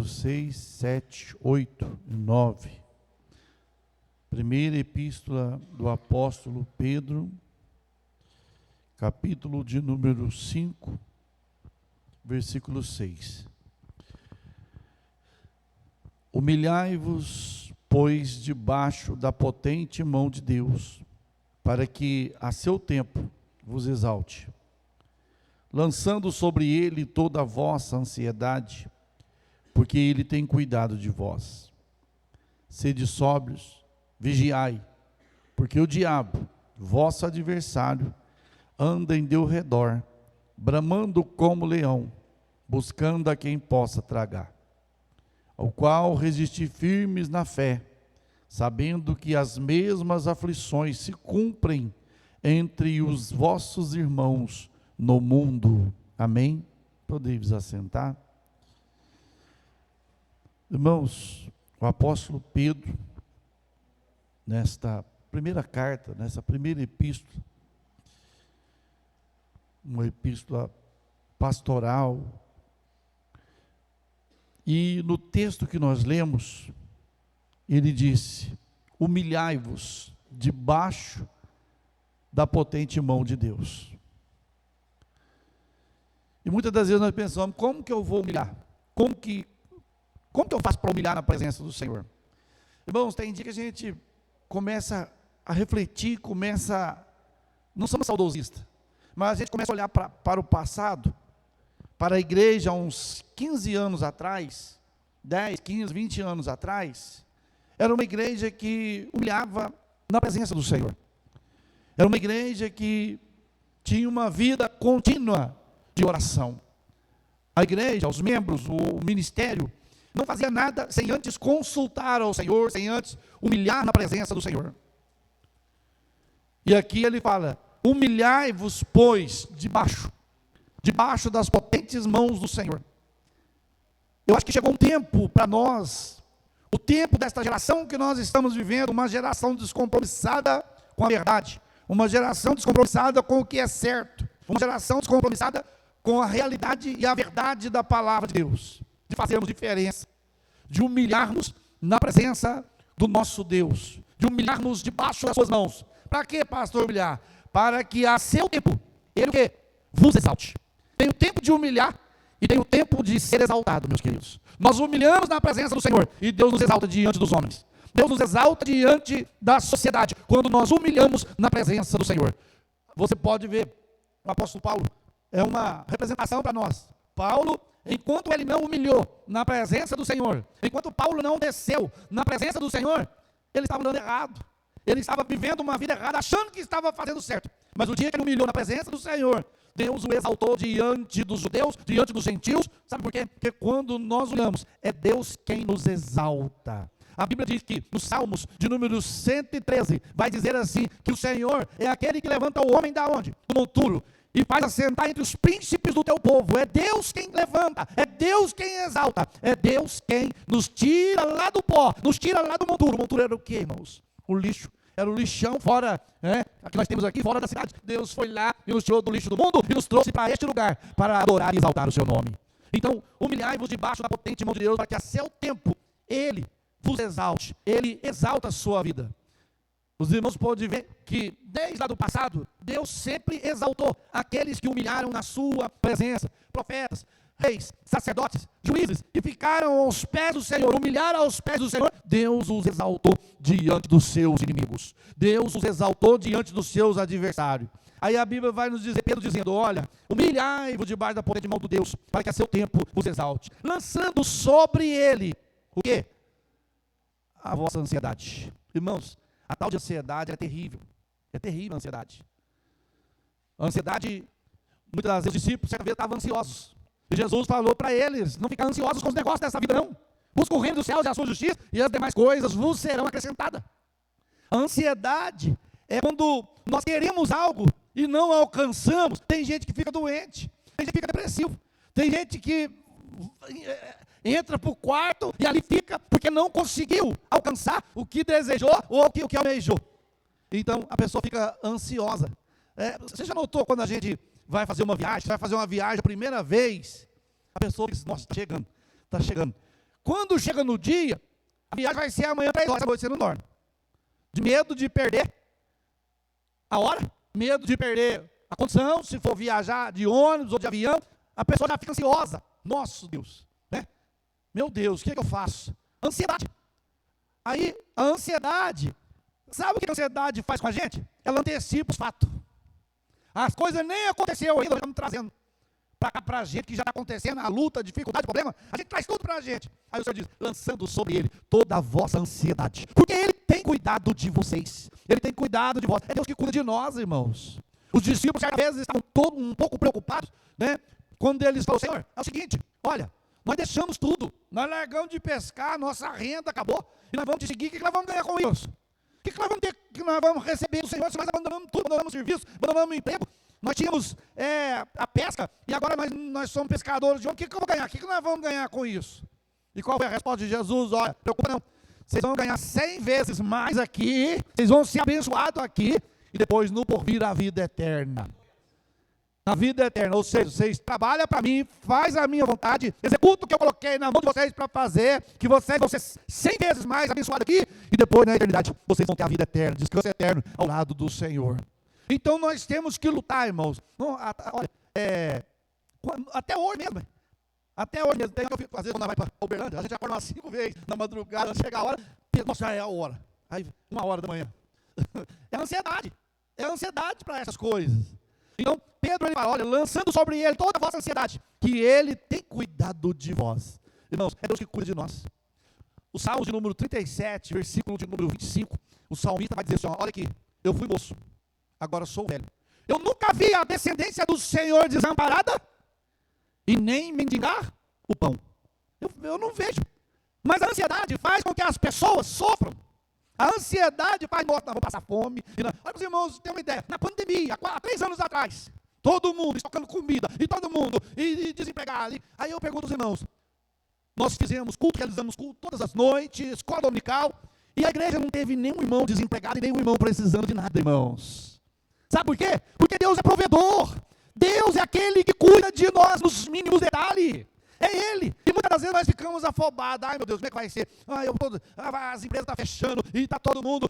versículos 6, 7, 8 e 9. Primeira epístola do apóstolo Pedro, capítulo de número 5, versículo 6. Humilhai-vos, pois, debaixo da potente mão de Deus, para que a seu tempo vos exalte, lançando sobre ele toda a vossa ansiedade, porque ele tem cuidado de vós. Sede sóbrios, vigiai, porque o diabo, vosso adversário, anda em derredor, bramando como leão, buscando a quem possa tragar. Ao qual resisti firmes na fé, sabendo que as mesmas aflições se cumprem entre os vossos irmãos no mundo. Amém? Podeis assentar. Irmãos, o apóstolo Pedro, nesta primeira carta, nessa primeira epístola, uma epístola pastoral, e no texto que nós lemos, ele disse: humilhai-vos debaixo da potente mão de Deus. E muitas das vezes nós pensamos: como que eu vou humilhar? Como que eu faço para humilhar na presença do Senhor? Irmãos, tem dia que a gente começa a refletir, não somos saudosistas, mas a gente começa a olhar para o passado, para a igreja há uns 15 anos atrás, 10, 15, 20 anos atrás. Era uma igreja que humilhava na presença do Senhor. Era uma igreja que tinha uma vida contínua de oração. A igreja, os membros, o ministério, não fazia nada sem antes consultar ao Senhor, sem antes humilhar na presença do Senhor. E aqui ele fala: humilhai-vos, pois, debaixo das potentes mãos do Senhor. Eu acho que chegou um tempo para nós, o tempo desta geração que nós estamos vivendo, uma geração descompromissada com a verdade, uma geração descompromissada com o que é certo, uma geração descompromissada com a realidade e a verdade da palavra de Deus, de fazermos diferença, de humilharmos na presença do nosso Deus, de humilharmos debaixo das suas mãos. Para quê, pastor, humilhar? Para que a seu tempo, ele o quê? Vos exalte. Tem o tempo de humilhar e tem o tempo de ser exaltado, meus queridos. Nós humilhamos na presença do Senhor e Deus nos exalta diante dos homens. Deus nos exalta diante da sociedade, quando nós humilhamos na presença do Senhor. Você pode ver, o apóstolo Paulo é uma representação para nós. Paulo, enquanto ele não humilhou na presença do Senhor, enquanto Paulo não desceu na presença do Senhor, ele estava andando errado. Ele estava vivendo uma vida errada, achando que estava fazendo certo. Mas o dia que ele humilhou na presença do Senhor, Deus o exaltou diante dos judeus, diante dos gentios. Sabe por quê? Porque quando nós olhamos, é Deus quem nos exalta. A Bíblia diz que nos Salmos de número 113, vai dizer assim, que o Senhor é aquele que levanta o homem da onde? Do monturo, e faz assentar entre os príncipes do teu povo. É Deus quem levanta, é Deus quem exalta, é Deus quem nos tira lá do pó, nos tira lá do monturo. O monturo era o quê, irmãos? O lixo. Era o lixão fora, que nós temos aqui, fora da cidade. Deus foi lá e nos tirou do lixo do mundo e nos trouxe para este lugar, para adorar e exaltar o seu nome. Então, humilhai-vos debaixo da potente mão de Deus, para que a seu tempo, Ele vos exalte, Ele exalta a sua vida. Os irmãos podem ver que, desde lá do passado, Deus sempre exaltou aqueles que humilharam na sua presença. Profetas, reis, sacerdotes, juízes, que ficaram aos pés do Senhor, humilharam aos pés do Senhor. Deus os exaltou diante dos seus inimigos. Deus os exaltou diante dos seus adversários. Aí a Bíblia vai nos dizer, Pedro dizendo: olha, humilhai-vos debaixo da potente mão de Deus, para que a seu tempo vos exalte, lançando sobre ele, o quê? A vossa ansiedade. Irmãos, a tal de ansiedade é terrível a ansiedade. A ansiedade, muitas das vezes os discípulos, certa vez, estavam ansiosos. E Jesus falou para eles: não ficar ansiosos com os negócios dessa vida, não. Busca o reino dos céus e a sua justiça, e as demais coisas vos serão acrescentadas. A ansiedade é quando nós queremos algo e não alcançamos. Tem gente que fica doente, tem gente que fica depressivo, tem gente que entra para o quarto e ali fica porque não conseguiu alcançar o que desejou ou o que almejou. Então a pessoa fica ansiosa. Você já notou quando a gente vai fazer uma viagem a primeira vez, a pessoa diz: nossa, está chegando. Quando chega no dia, a viagem vai ser amanhã 3 horas da noite, você não dorme. De medo de perder a hora, medo de perder a condição, se for viajar de ônibus ou de avião, a pessoa já fica ansiosa. Nossa Deus, né? Meu Deus, o que é que eu faço? Ansiedade. Aí, a ansiedade, sabe o que a ansiedade faz com a gente? Ela antecipa os fatos. As coisas nem aconteceu ainda, nós estamos trazendo para a gente que já está acontecendo, a luta, a dificuldade, o problema, a gente traz tudo para a gente. Aí o Senhor diz, lançando sobre Ele toda a vossa ansiedade, porque Ele tem cuidado de vocês, Ele tem cuidado de vós, é Deus que cuida de nós, irmãos. Os discípulos, às vezes, estavam um pouco preocupados, né? Quando eles falaram, Senhor, é o seguinte, olha, nós deixamos tudo, nós largamos de pescar, nossa renda acabou, e nós vamos te seguir, o que nós vamos ganhar com isso? O que nós vamos ter, que nós vamos receber do Senhor se nós abandonamos tudo, abandonamos o serviço, abandonamos o emprego? Nós tínhamos a pesca, e agora nós somos pescadores de homem, o que eu vou ganhar? O que nós vamos ganhar com isso? E qual foi a resposta de Jesus? Olha, preocupa não, vocês vão ganhar 100 vezes mais aqui, vocês vão ser abençoados aqui, e depois no porvir a vida eterna. A vida eterna, ou seja, vocês trabalham para mim, faz a minha vontade, executa o que eu coloquei na mão de vocês para fazer, que vocês vão ser 100 vezes mais abençoados aqui, e depois na eternidade, vocês vão ter a vida eterna, descanso eterno ao lado do Senhor. Então nós temos que lutar, irmãos. Olha, até hoje mesmo, tem hora que eu fico, às vezes quando nós vamos para Uberlândia, a gente acorda umas 5 vezes na madrugada, chega a hora, nossa, é a hora, aí 1h da manhã. É ansiedade para essas coisas. Então, Pedro, ele fala, olha, lançando sobre ele toda a vossa ansiedade, que ele tem cuidado de vós. Irmãos, é Deus que cuida de nós. O Salmo de número 37, versículo de número 25, o salmista vai dizer assim, olha aqui, eu fui moço, agora sou velho. Eu nunca vi a descendência do Senhor desamparada, e nem mendigar o pão. Eu não vejo. Mas a ansiedade faz com que as pessoas sofram. A ansiedade faz, nós vamos passar fome. Olha, os irmãos, tem uma ideia. Na pandemia, há 3 anos atrás, todo mundo estocando comida, e todo mundo, e desempregado. Aí eu pergunto aos irmãos, nós fizemos culto, realizamos culto todas as noites, escola dominical, e a igreja não teve nenhum irmão desempregado e nenhum irmão precisando de nada, irmãos. Sabe por quê? Porque Deus é provedor. Deus é aquele que cuida de nós nos mínimos detalhes. É Ele. E muitas das vezes nós ficamos afobados. Ai, meu Deus, como é que vai ser? As empresas estão fechando e está todo mundo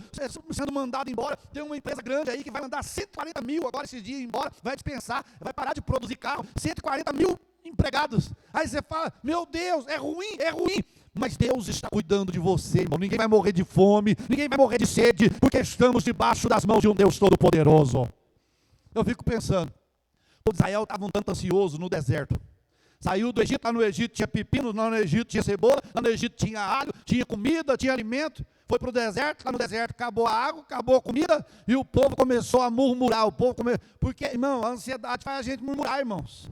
sendo mandado embora. Tem uma empresa grande aí que vai mandar 140 mil agora esses dias embora, vai dispensar, vai parar de produzir carro, 140 mil empregados. Aí você fala, meu Deus, é ruim. Mas Deus está cuidando de você, irmão. Ninguém vai morrer de fome, ninguém vai morrer de sede, porque estamos debaixo das mãos de um Deus Todo-Poderoso. Eu fico pensando, o povo de Israel estava um tanto ansioso no deserto. Saiu do Egito, lá no Egito tinha pepino, lá no Egito tinha cebola, lá no Egito tinha alho, tinha comida, tinha alimento. Foi para o deserto, lá no deserto acabou a água, acabou a comida, e o povo começou a murmurar. Porque, irmão, a ansiedade faz a gente murmurar, irmãos.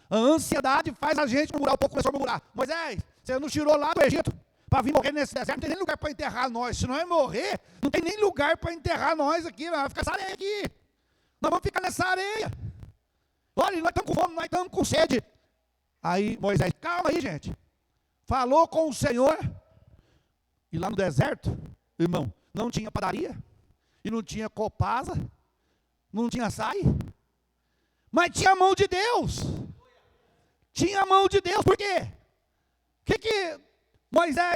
A ansiedade faz a gente murmurar, o povo começou a murmurar. Moisés, você nos tirou lá do Egito para vir morrer nesse deserto, não tem nem lugar para enterrar nós. Se nós morrer, não tem nem lugar para enterrar nós aqui, nós vamos ficar nessa areia aqui. Nós vamos ficar nessa areia. Olha, nós estamos com fome, nós estamos com sede. Aí Moisés, calma aí, gente. Falou com o Senhor. E lá no deserto, irmão, não tinha padaria. E não tinha copasa. Não tinha açaí. Mas tinha a mão de Deus. Tinha a mão de Deus. Por quê? Que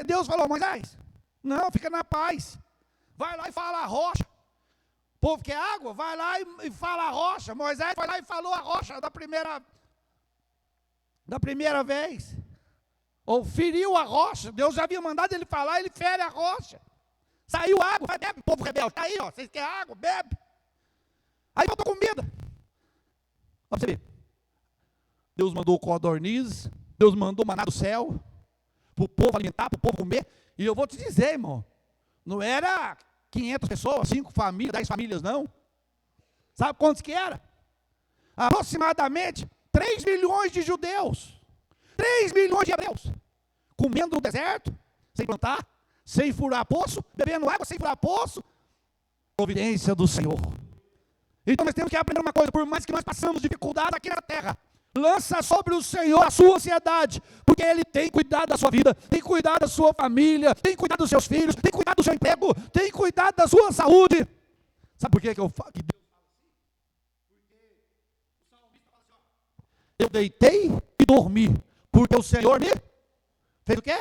Deus falou, Moisés? Não, fica na paz. Vai lá e fala a rocha. O povo quer água? Vai lá e fala a rocha. Moisés foi lá e falou a rocha da primeira vez, ou feriu a rocha. Deus já havia mandado ele falar, ele fere a rocha. Saiu água, vai, bebe, povo rebelde. Está aí, ó, vocês querem água, bebe. Aí faltou comida. Olha você ver. Deus mandou codornizes, Deus mandou maná do céu, para o povo alimentar, para o povo comer. E eu vou te dizer, irmão, não era 500 pessoas, 5 famílias, 10 famílias, não. Sabe quantos que era? Aproximadamente 3 milhões de judeus, 3 milhões de hebreus, comendo no deserto, sem plantar, sem furar poço, bebendo água sem furar poço. Providência do Senhor. Então nós temos que aprender uma coisa, por mais que nós passamos dificuldade aqui na terra, lança sobre o Senhor a sua ansiedade, porque Ele tem cuidado da sua vida, tem cuidado da sua família, tem cuidado dos seus filhos, tem cuidado do seu emprego, tem cuidado da sua saúde. Sabe por que eu falo? Eu deitei e dormi, porque o Senhor me fez o quê?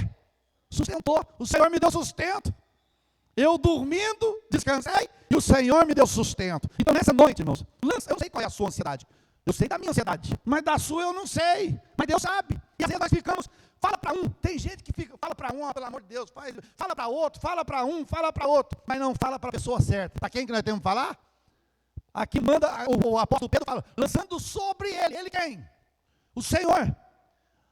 Sustentou. O Senhor me deu sustento. Eu dormindo, descansei, e o Senhor me deu sustento. Então nessa noite, irmãos, eu não sei qual é a sua ansiedade. Eu sei da minha ansiedade, mas da sua eu não sei. Mas Deus sabe. E às vezes nós ficamos, fala para um, tem gente que fica, fala para um, pelo amor de Deus, fala para outro, fala para um, fala para outro, mas não fala para a pessoa certa. Para quem que nós temos que falar? Aqui manda, o apóstolo Pedro fala, lançando sobre ele quem? O Senhor.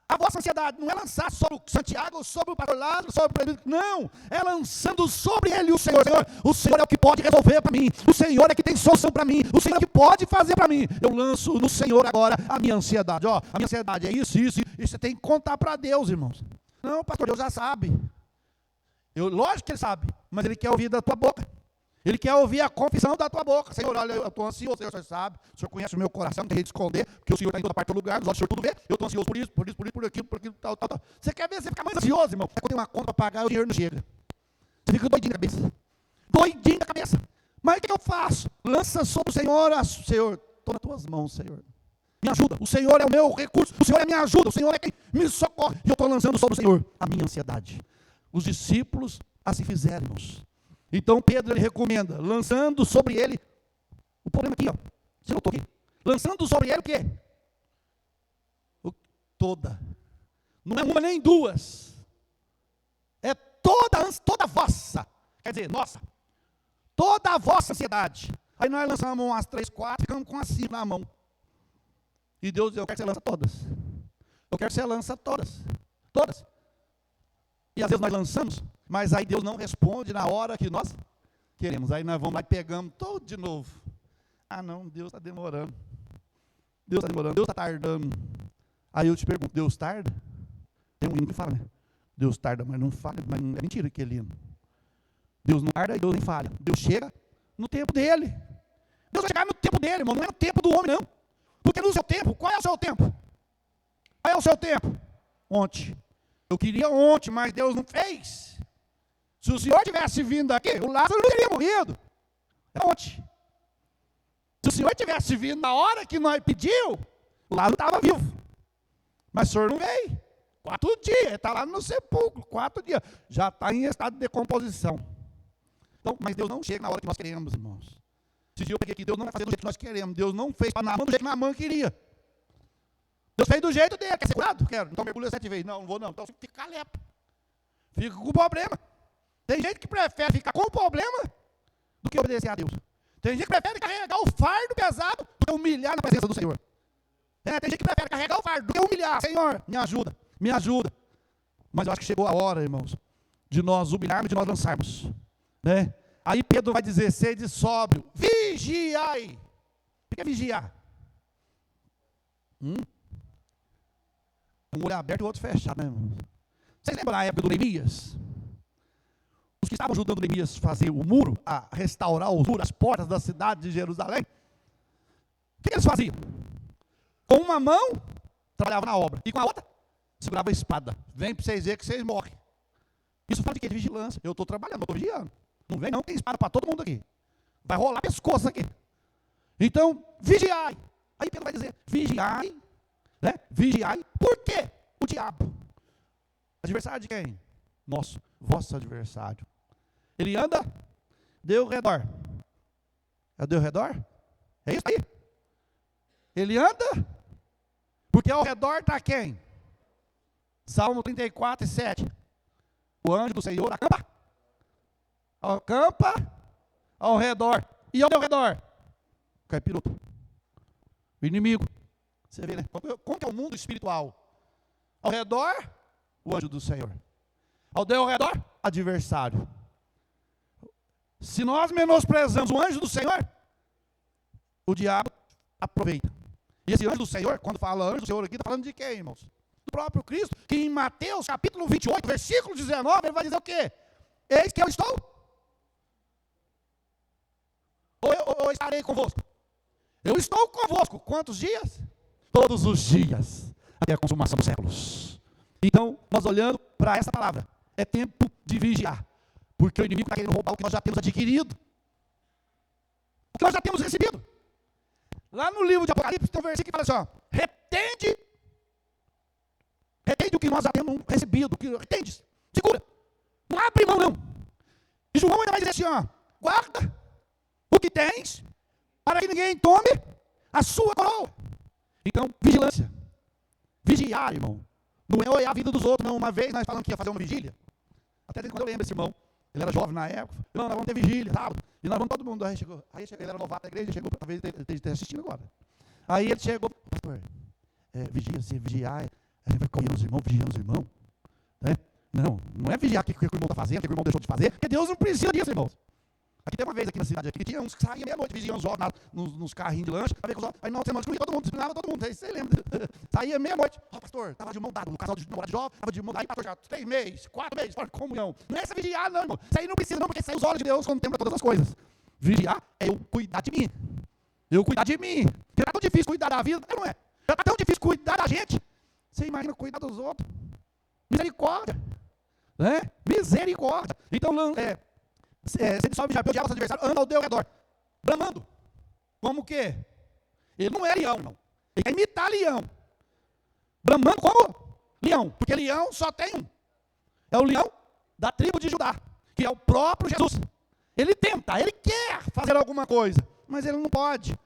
A vossa ansiedade não é lançar sobre o Santiago, sobre o pastor Lázaro, sobre o... Não, é lançando sobre ele o Senhor. O Senhor é o que pode resolver para mim. O Senhor é que tem solução para mim. O Senhor é o que pode fazer para mim. Eu lanço no Senhor agora a minha ansiedade. Ó, a minha ansiedade é isso. E você tem que contar para Deus, irmãos. Não, pastor, Deus já sabe. Lógico que Ele sabe, mas Ele quer ouvir da tua boca. Ele quer ouvir a confissão da tua boca. Senhor, olha, eu estou ansioso, o Senhor sabe. O Senhor conhece o meu coração, não tem jeito de esconder, porque o Senhor está em toda parte do lugar, os olhos do Senhor tudo vê. Eu estou ansioso por isso, por aquilo, tal. Você quer ver, você fica mais ansioso, irmão. É quando tem uma conta para pagar, o dinheiro não chega. Você fica doidinho na cabeça. Doidinho na cabeça. Mas o que eu faço? Lança sobre o Senhor, Senhor, estou nas tuas mãos, Senhor. Me ajuda. O Senhor é o meu recurso, o Senhor é a minha ajuda, o Senhor é quem me socorre. E eu estou lançando sobre o Senhor a minha ansiedade. Os discípulos assim fizeram, irmãos. Então Pedro ele recomenda, lançando sobre ele, o problema aqui, ó, você notou aqui? Lançando sobre ele o quê? Toda. Não é uma nem duas. É toda vossa, quer dizer, nossa. Toda a vossa ansiedade. Aí nós lançamos umas 3, 4, ficamos com as 5 na mão. E Deus diz, eu quero que você lança todas. Eu quero que você lança todas. Todas. E às vezes nós lançamos, mas aí Deus não responde na hora que nós queremos. Aí nós vamos lá e pegamos todo de novo. Ah não, Deus está demorando. Deus está demorando, Deus está tardando. Aí eu te pergunto, Deus tarda? Tem um hino que fala, né? Deus tarda, mas não falha. Mas não, é mentira aquele hino. Deus não tarda e Deus nem falha. Deus chega no tempo dele. Deus vai chegar no tempo dele, irmão. Não é no tempo do homem, não. Porque no seu tempo, qual é o seu tempo? Qual é o seu tempo? Ontem. Eu queria ontem, mas Deus não fez. Se o Senhor tivesse vindo aqui, o Lázaro não teria morrido. É ontem. Se o Senhor tivesse vindo na hora que nós pedimos, o Lázaro estava vivo. Mas o Senhor não veio. 4 dias, ele está lá no sepulcro, 4 dias. Já está em estado de decomposição. Então, mas Deus não chega na hora que nós queremos, irmãos. Esse dia eu peguei aqui, Deus não vai fazer do jeito que nós queremos. Deus não fez para Naamã do jeito que Naamã queria. Deus fez do jeito dele. Quer ser curado? Quero. Então mergulha 7 vezes. Não vou não. Então fica caleta. Fica com o problema. Tem gente que prefere ficar com o problema do que obedecer a Deus. Tem gente que prefere carregar o fardo pesado do que humilhar na presença do Senhor. Tem gente que prefere carregar o fardo do que humilhar. Senhor, me ajuda, me ajuda. Mas eu acho que chegou a hora, irmãos, de nós humilharmos, de nós lançarmos. Né? Aí Pedro vai dizer, sede sóbrio, vigiai. O que é vigiar? Um olho aberto e o outro fechado, né, irmãos? Vocês lembram da época do Neemias? Os que estavam ajudando Neemias a fazer o muro, a restaurar os muros, as portas da cidade de Jerusalém, o que eles faziam? Com uma mão, trabalhava na obra, e com a outra, segurava a espada. Vem para vocês verem que vocês morrem. Isso fala de quê? De vigilância. Eu estou trabalhando, eu estou vigiando. Não vem não, tem espada para todo mundo aqui. Vai rolar pescoço aqui. Então, vigiai. Aí Pedro vai dizer, vigiai, né? Vigiai, por quê? O diabo. Adversário de quem? Nosso, vosso adversário. Ele anda, deu redor. É deu redor? É isso aí? Ele anda, porque ao redor está quem? Salmo 34, 7. O anjo do Senhor acampa ao redor. E ao redor? O capiroto. O inimigo. Você vê, né? Como que é o mundo espiritual? Ao redor, o anjo do Senhor. Ao redor, adversário. Se nós menosprezamos o anjo do Senhor, o diabo aproveita. E esse anjo do Senhor, quando fala anjo do Senhor aqui, está falando de quem, irmãos? Do próprio Cristo, que em Mateus capítulo 28, versículo 19, ele vai dizer o quê? Eis que eu estou. Ou estarei convosco. Eu estou convosco. Quantos dias? Todos os dias, até a consumação dos séculos. Então, nós olhando para essa palavra, é tempo de vigiar. Porque o inimigo está querendo roubar o que nós já temos adquirido. O que nós já temos recebido. Lá no livro de Apocalipse tem um versículo que fala assim, ó, retende o que nós já temos recebido, retende, segura. abrir mão, não. E João ainda vai dizer assim, ó, guarda o que tens, para que ninguém tome a sua coroa. Então, vigilância. Vigiar, irmão. Não é olhar a vida dos outros, não. Uma vez nós falamos que ia fazer uma vigília. Até quando eu lembro desse irmão, ele era jovem na época. Irmão, nós vamos ter vigília, sábado. E nós vamos todo mundo. Aí chegou, ele era novato da igreja, chegou, talvez ele esteja assistindo agora. Aí ele chegou, pastor, vigia, se vigiar, a gente vai colhendo os irmãos, vigiando os irmãos. Né? Não é vigiar o que o irmão está fazendo, o que o irmão deixou de fazer, porque Deus não precisa disso, irmãos. Aqui tem uma vez aqui na cidade, aqui, que tinha uns que saíam meia-noite, vigiando os jovens nos carrinhos de lanche, aí não, semana excluía todo mundo, disciplinava todo mundo, você lembra? Saía meia-noite, pastor, estava de mão dada, no casal de namorado jovem, estava de mão dada, aí pastor, já 3 meses, 4 meses, fora comunhão. Não é essa vigiar, não, irmão. Isso aí não precisa, não, porque isso aí os olhos de Deus contemplam todas as coisas. Vigiar é eu cuidar de mim. Eu cuidar de mim. Porque está tão difícil cuidar da vida, não é? Já está tão difícil cuidar da gente. Você imagina cuidar dos outros. Misericórdia. Né? Misericórdia. Então, se ele sobe já pelo diabo, seu adversário, anda ao teu redor, bramando. Como que? Ele não é leão, não. Ele quer imitar leão. Bramando como? Leão. Porque leão só tem um. É o leão da tribo de Judá, que é o próprio Jesus. Ele tenta, ele quer fazer alguma coisa, mas ele não pode.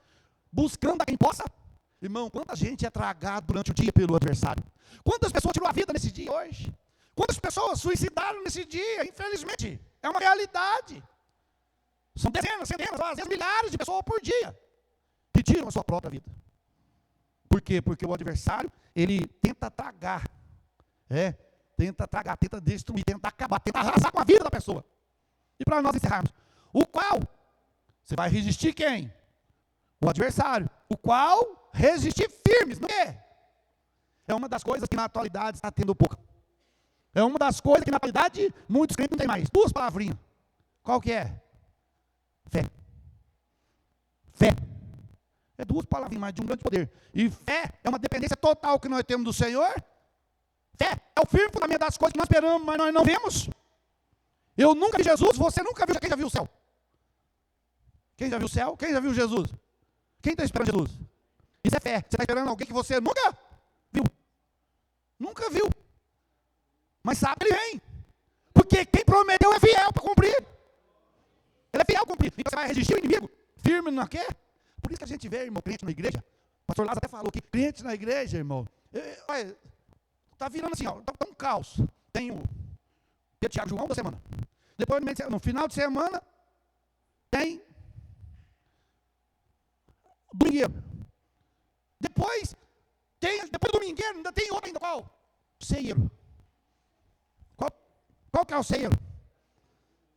Buscando a quem possa. Irmão, quanta gente é tragada durante o dia pelo adversário. Quantas pessoas tirou a vida nesse dia hoje? Quantas pessoas suicidaram nesse dia? Infelizmente, é uma realidade. São dezenas, centenas, às vezes milhares de pessoas por dia que tiram a sua própria vida. Por quê? Porque o adversário, ele tenta tragar. Tenta tragar, tenta destruir, tenta acabar, tenta arrasar com a vida da pessoa. E para nós encerrarmos, o qual você vai resistir quem? O adversário. O qual resistir firmes. Não é? É uma das coisas que na atualidade está tendo pouco. É uma das coisas que na atualidade muitos crentes não têm mais. 2 palavrinhas. Qual que é? Fé. Fé. É 2 palavrinhas, mas de um grande poder. E fé é uma dependência total que nós temos do Senhor. Fé é o firme fundamento das coisas que nós esperamos, mas nós não vemos. Eu nunca vi Jesus, você nunca viu. Quem já viu o céu? Quem já viu o céu? Quem já viu Jesus? Quem está esperando Jesus? Isso é fé. Você está esperando alguém que você nunca viu. Nunca viu. Mas sabe que ele vem. Porque quem prometeu é fiel para cumprir. Ele é fiel para cumprir. Então você vai resistir o inimigo firme na quê? Por isso que a gente vê, irmão, crente na igreja. O pastor Lázaro até falou que crente na igreja, irmão, está virando assim, está um caos. Tem o Pedro, Tiago, João da semana. Depois, no final de semana, tem domingueiro. Depois do domingueiro, ainda tem outro ainda. Qual? Ceieiro. Qual que é o ceieiro?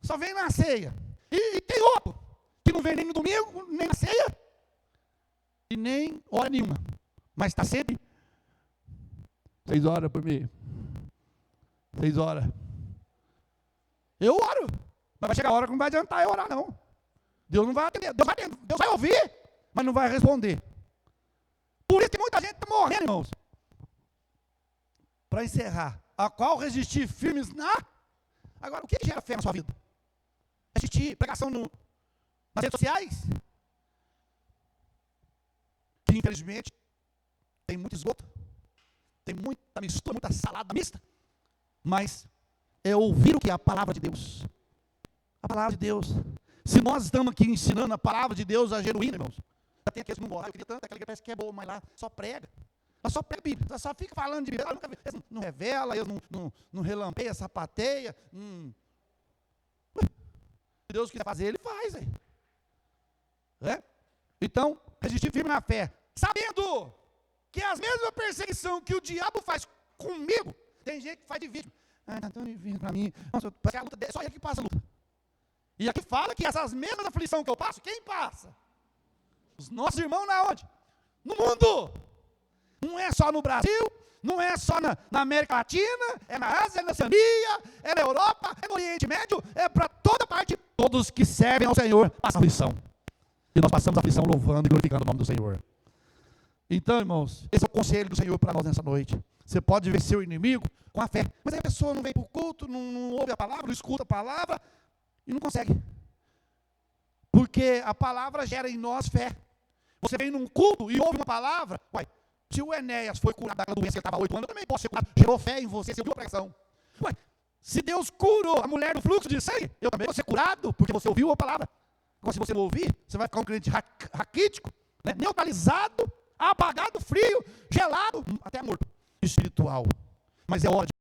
Só vem na ceia. E tem outro, que não vem nem no domingo, nem na ceia, e nem hora nenhuma. Mas está sempre 6 horas por mim. 6 horas. Eu oro. Mas vai chegar a hora que não vai adiantar eu orar, não. Deus não vai atender. Deus vai ouvir, mas não vai responder. Por isso que muita gente está morrendo, irmãos. Para encerrar, a qual resistir firmes na... Agora, o que gera fé na sua vida? Assistir pregação nas redes sociais? Que, infelizmente, tem muito esgoto. Tem muita mistura, muita salada mista. Mas é ouvir o que é a palavra de Deus. A palavra de Deus. Se nós estamos aqui ensinando a palavra de Deus, a genuína, irmãos. Já tem aqueles que não gostam. Eu queria tanto, aquela que parece que é boa, mas lá só prega. Ela só prega a Bíblia. Ela só fica falando de Bíblia. Eles não revela, eles não relampeiam, sapateia. Se Deus quiser fazer, Ele faz. Então, resistir firme na fé. Sabendo que as mesmas perseguições que o diabo faz comigo, tem gente que faz de vítima. Está tão difícil para mim. Nossa, a luta só ele que passa a luta. E aqui fala que essas mesmas aflições que eu passo, quem passa? Os nossos irmãos na onde? No mundo. Não é só no Brasil, não é só na América Latina, é na Ásia, é na Oceania, é na Europa, é no Oriente Médio, é para toda parte. Todos que servem ao Senhor passam aflição. E nós passamos a aflição louvando e glorificando o nome do Senhor. Então, irmãos, esse é o conselho do Senhor para nós nessa noite. Você pode vencer o inimigo com a fé. Mas aí a pessoa não vem para o culto, não ouve a palavra, não escuta a palavra e não consegue. Porque a palavra gera em nós fé. Você vem num culto e ouve uma palavra. Uai, se o Enéas foi curado daquela doença que ele estava há 8 anos, eu também posso ser curado. Gerou fé em você, você ouviu a pregação. Uai, Se Deus curou a mulher do fluxo de sangue, eu também vou ser curado, porque você ouviu a palavra. Agora, se você não ouvir, você vai ficar um crente raquítico, né? Neutralizado, apagado, frio, gelado, até morto. Espiritual. Mas é ódio.